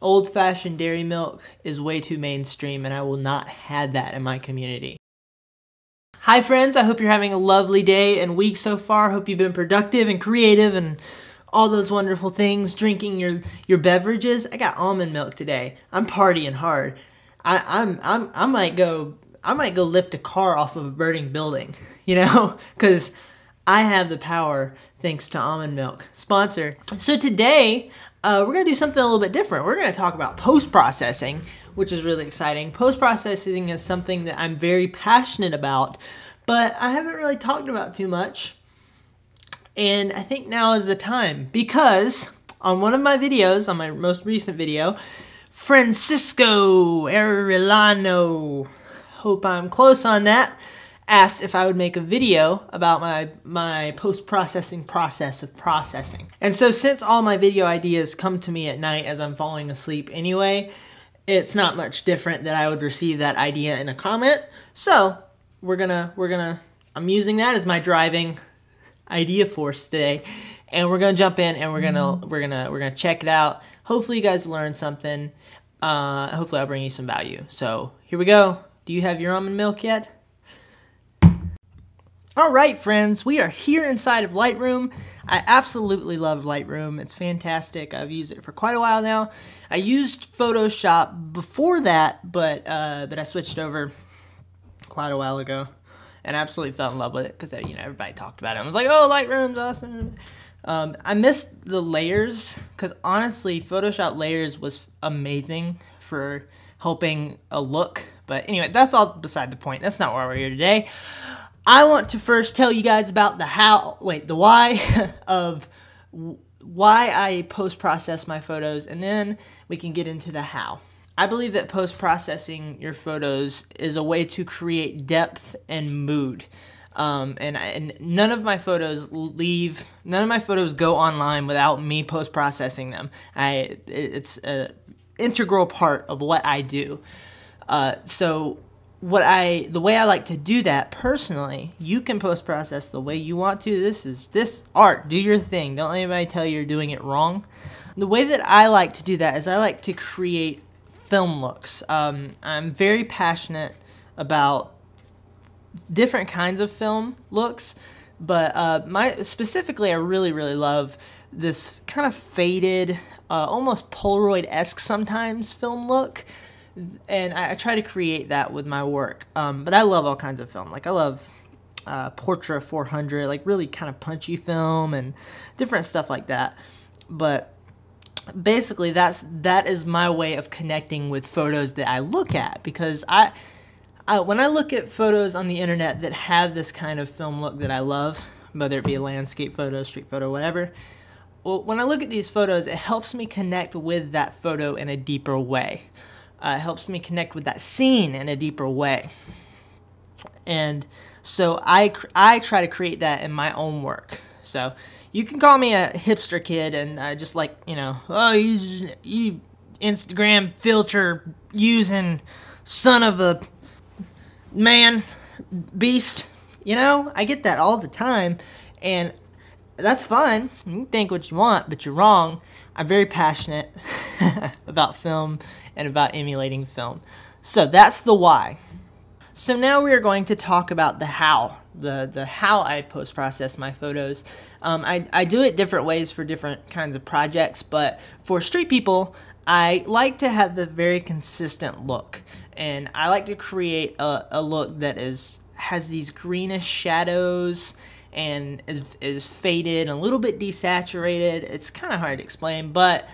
old-fashioned dairy milk is way too mainstream, and I will not have that in my community. Hi friends, I hope you're having a lovely day and week so far. Hope you've been productive and creative and all those wonderful things, drinking your beverages. I got almond milk today. I'm partying hard. I might go lift a car off of a burning building, you know, because I have the power thanks to almond milk. Sponsor. So today, we're going to do something a little bit different. We're going to talk about post-processing, which is really exciting. Post-processing is something that I'm very passionate about, but I haven't really talked about too much. And I think now is the time, because on one of my videos, on my most recent video, Francisco Arellano, hope I'm close on that, asked if I would make a video about my post-processing process of processing. And so since all my video ideas come to me at night as I'm falling asleep anyway, it's not much different that I would receive that idea in a comment. So I'm using that as my driving idea force today, and we're gonna jump in and we're gonna check it out. Hopefully you guys learn something. Hopefully I'll bring you some value. So here we go. Do you have your almond milk yet? Alright friends, we are here inside of Lightroom. I absolutely love Lightroom. It's fantastic. I've used it for quite a while now. I used Photoshop before that, but I switched over quite a while ago and absolutely fell in love with it because everybody talked about it. I was like, oh, Lightroom's awesome. I missed the layers because honestly, Photoshop layers was amazing for helping a look. But anyway, that's all beside the point. That's not why we're here today. I want to first tell you guys about the why of why I post-process my photos, and then we can get into the how. I believe that post-processing your photos is a way to create depth and mood. And none of my photos go online without me post-processing them. It's an integral part of what I do. So the way I like to do that personally, you can post-process the way you want to. This art. Do your thing. Don't let anybody tell you you're doing it wrong. The way that I like to do that is I like to create film looks. I'm very passionate about different kinds of film looks, but specifically I really love this kind of faded, almost Polaroid-esque sometimes film look. And I try to create that with my work. But I love all kinds of film. Like I love Portra 400, like really kind of punchy film and different stuff like that. But basically that is my way of connecting with photos that I look at, because when I look at photos on the internet that have this kind of film look that I love, whether it be a landscape photo, street photo, whatever, well, when I look at these photos, it helps me connect with that photo in a deeper way. It helps me connect with that scene in a deeper way. And so I try to create that in my own work. So you can call me a hipster kid and just like, oh, you Instagram filter using son of a man beast. I get that all the time, and that's fine. You can think what you want, but you're wrong. I'm very passionate about film and about emulating film. So that's the why. So now we are going to talk about the how. The how I post-process my photos. I do it different ways for different kinds of projects, but for street people, I like to have the very consistent look. And I like to create a look that has these greenish shadows and is faded and a little bit desaturated. It's kind of hard to explain, but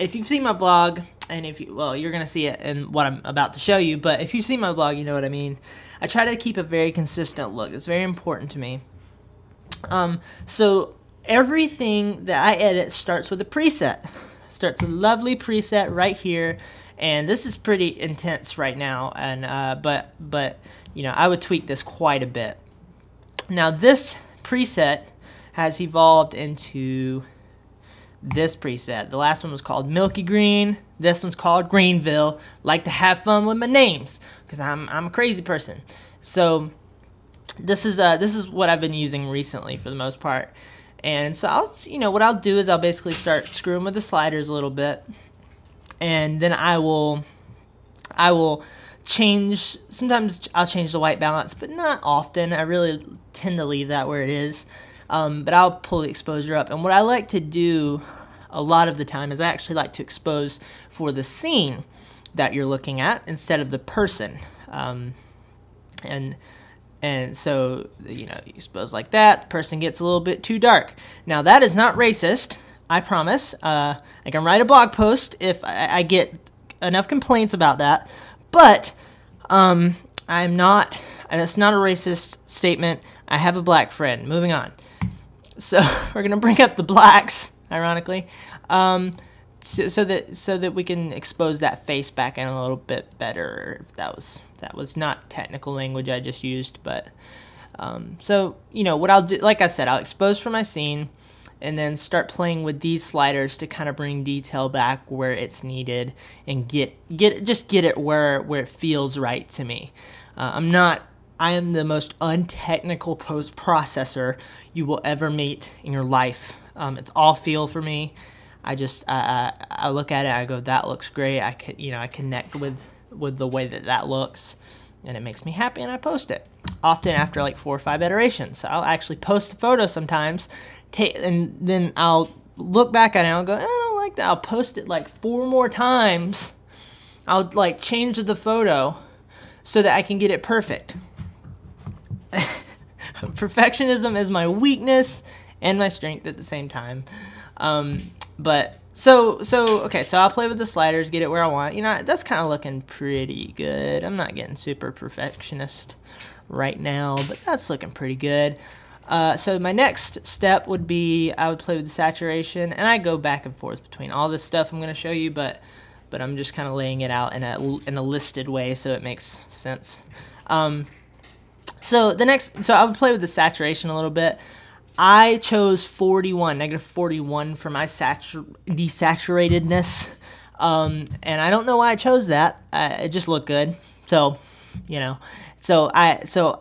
if you've seen my blog, and you're going to see it in what I'm about to show you, but if you've seen my blog, you know what I mean. I try to keep a very consistent look. It's very important to me. So everything that I edit starts with a preset. Starts with a lovely preset right here, and this is pretty intense right now, and but I would tweak this quite a bit. Now this preset has evolved into this preset. The last one was called Milky Green. This one's called Greenville. Like to have fun with my names because I'm a crazy person. So this is what I've been using recently for the most part. And so what I'll do is I'll basically start screwing with the sliders a little bit, and then I will change, sometimes I'll change the white balance, but not often. I really tend to leave that where it is. But I'll pull the exposure up. And what I like to do a lot of the time is I actually like to expose for the scene that you're looking at instead of the person. And so, you know, you expose like that, the person gets a little bit too dark. Now, that is not racist, I promise. I can write a blog post if I get enough complaints about that. But I'm not, and it's not a racist statement. I have a black friend. Moving on. So we're gonna bring up the blacks, ironically, so that we can expose that face back in a little bit better. If that was not technical language I just used, but so you know what I'll do. Like I said, I'll expose for my scene, and then start playing with these sliders to kind of bring detail back where it's needed and get it where it feels right to me. I am the most untechnical post processor you will ever meet in your life. It's all feel for me. I look at it, I go, that looks great. I connect with the way that looks, and it makes me happy, and I post it. Often after like 4 or 5 iterations. So I'll actually post a photo sometimes, and then I'll look back at it and I'll go, I don't like that. I'll post it like 4 more times. I'll like change the photo so that I can get it perfect. Perfectionism is my weakness and my strength at the same time. But so I'll play with the sliders, get it where I want. You know, that's kind of looking pretty good. I'm not getting super perfectionist right now, but that's looking pretty good. So my next step would be I would play with the saturation, and I go back and forth between all this stuff I'm going to show you, but I'm just kind of laying it out in a listed way so it makes sense. So I would play with the saturation a little bit. I chose 41, negative 41 for my desaturatedness, and I don't know why I chose that. It just looked good, so you know. So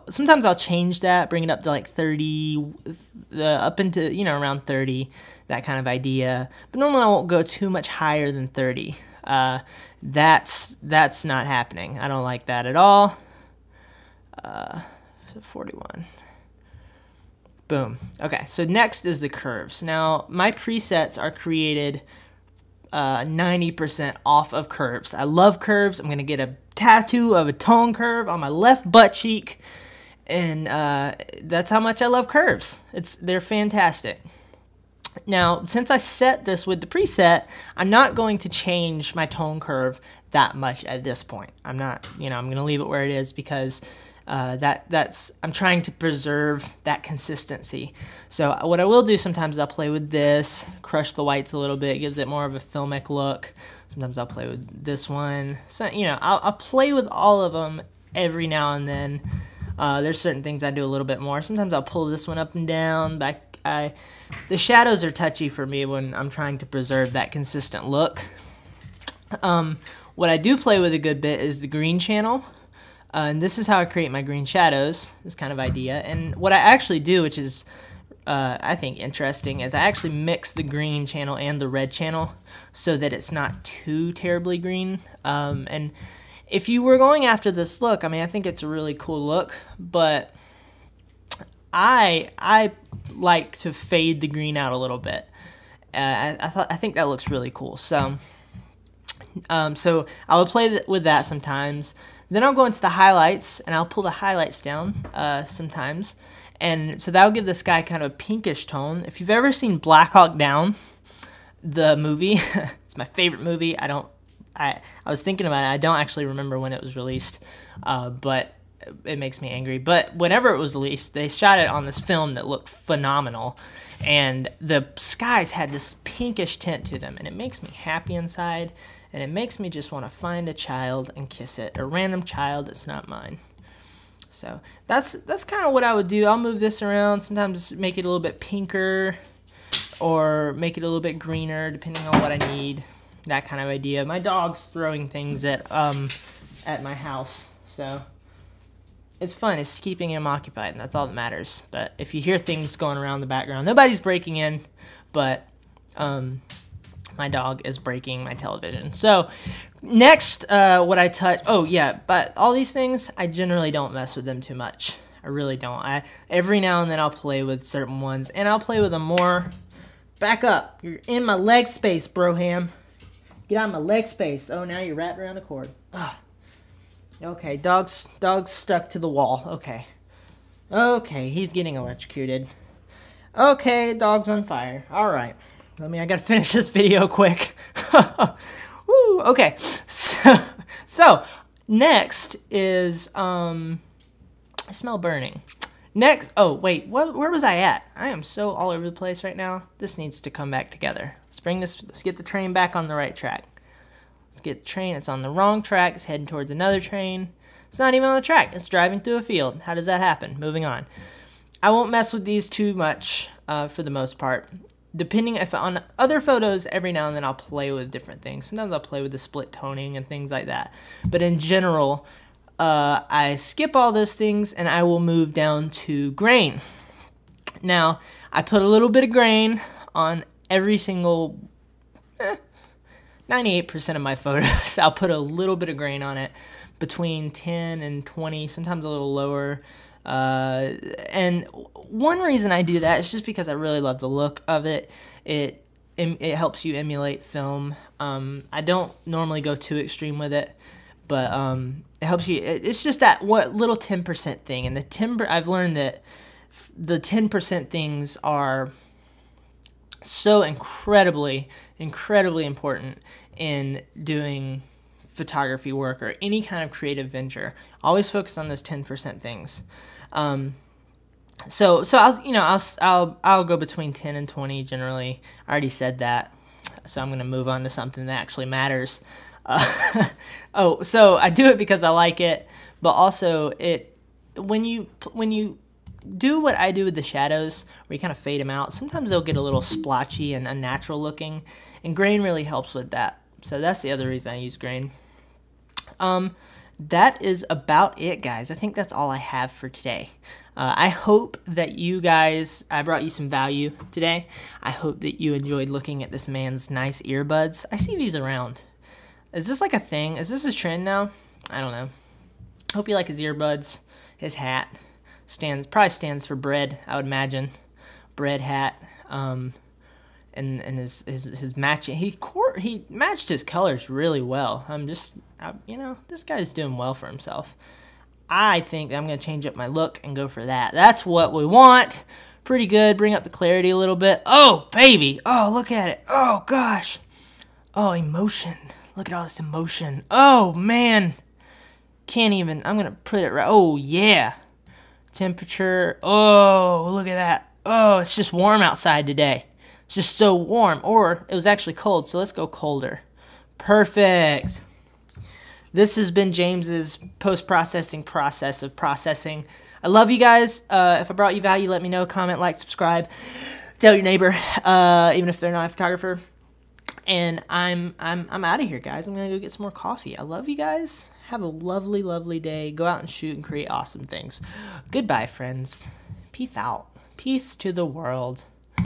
sometimes I'll change that, bring it up to like 30, up into, you know, around 30, that kind of idea. But normally I won't go too much higher than 30. That's not happening. I don't like that at all. 41. Boom. Okay, so next is the curves. Now, my presets are created 90% off of curves. I love curves. I'm going to get a tattoo of a tone curve on my left butt cheek, and that's how much I love curves. They're fantastic. Now, since I set this with the preset, I'm not going to change my tone curve that much at this point. I'm not, you know, I'm going to leave it where it is because I'm trying to preserve that consistency. So what I will do sometimes, I'll play with this, crush the whites a little bit, gives it more of a filmic look. Sometimes I'll play with this one. So, you know, I'll play with all of them every now and then. There's certain things I do a little bit more. Sometimes I'll pull this one up and down. The shadows are touchy for me when I'm trying to preserve that consistent look. What I do play with a good bit is the green channel. And this is how I create my green shadows, this kind of idea. And what I actually do, which is, I think, interesting, is I actually mix the green channel and the red channel so that it's not too terribly green. And if you were going after this look, I mean, I think it's a really cool look, but I like to fade the green out a little bit. I think that looks really cool. So I will play with that sometimes. Then I'll go into the highlights, and I'll pull the highlights down sometimes. And so that'll give this guy kind of a pinkish tone. If you've ever seen Black Hawk Down, the movie, it's my favorite movie. I was thinking about it. I don't actually remember when it was released, but it makes me angry. But whenever it was released, they shot it on this film that looked phenomenal. And the skies had this pinkish tint to them, and it makes me happy inside. And it makes me just want to find a child and kiss it. A random child that's not mine. So that's kind of what I would do. I'll move this around. Sometimes make it a little bit pinker or make it a little bit greener depending on what I need. That kind of idea. My dog's throwing things at my house. So it's fun. It's keeping him occupied, and that's all that matters. But if you hear things going around in the background, nobody's breaking in, but my My dog is breaking my television. So next, what I touch, oh yeah, but all these things, I generally don't mess with them too much. I really don't. Every now and then I'll play with certain ones, and I'll play with them more. Back up. You're in my leg space, Broham. Get out of my leg space. Oh, now you're wrapped around a cord. Ugh. Okay, dog's stuck to the wall. Okay. Okay, he's getting electrocuted. Okay, dog's on fire. All right. I gotta finish this video quick. Woo, okay. So next is, I smell burning. Next, oh wait, where was I at? I am so all over the place right now. This needs to come back together. Let's get the train back on the right track. Let's get the train, it's on the wrong track, it's heading towards another train. It's not even on the track, it's driving through a field. How does that happen? Moving on. I won't mess with these too much for the most part. Depending if on other photos, every now and then I'll play with different things. Sometimes I'll play with the split toning and things like that. But in general, I skip all those things and I will move down to grain. Now, I put a little bit of grain on every single 98% of my photos. I'll put a little bit of grain on it, between 10 and 20, sometimes a little lower. And one reason I do that is just because I really love the look of it. It helps you emulate film. I don't normally go too extreme with it, but it helps you. It's just that little 10% thing, and I've learned that the 10% things are so incredibly important in doing photography work or any kind of creative venture. Always focus on those 10% things. So I'll go between 10 and 20 generally. I already said that, so I'm gonna move on to something that actually matters. So I do it because I like it, but also when you do what I do with the shadows, where you kind of fade them out, sometimes they'll get a little splotchy and unnatural looking, and grain really helps with that. So that's the other reason I use grain. That is about it, guys. I think that's all I have for today. I hope that I brought you some value today. I hope that you enjoyed looking at this man's nice earbuds. I see these around. Is this like a thing? Is this a trend now? I don't know. Hope you like his earbuds. His hat probably stands for bread, I would imagine. Bread hat. And his matching, he matched his colors really well. This guy's doing well for himself. I think I'm going to change up my look and go for that. That's what we want. Pretty good. Bring up the clarity a little bit. Oh, baby. Oh, look at it. Oh, gosh. Oh, emotion. Look at all this emotion. Oh, man. Can't even. I'm going to put it right. Oh, yeah. Temperature. Oh, look at that. Oh, it's just warm outside today. It's just so warm. Or it was actually cold, so let's go colder. Perfect. This has been James's post-processing process of processing. I love you guys. If I brought you value, let me know. Comment, like, subscribe. Tell your neighbor, even if they're not a photographer. And I'm out of here, guys. I'm gonna go get some more coffee. I love you guys. Have a lovely, lovely day. Go out and shoot and create awesome things. Goodbye, friends. Peace out. Peace to the world.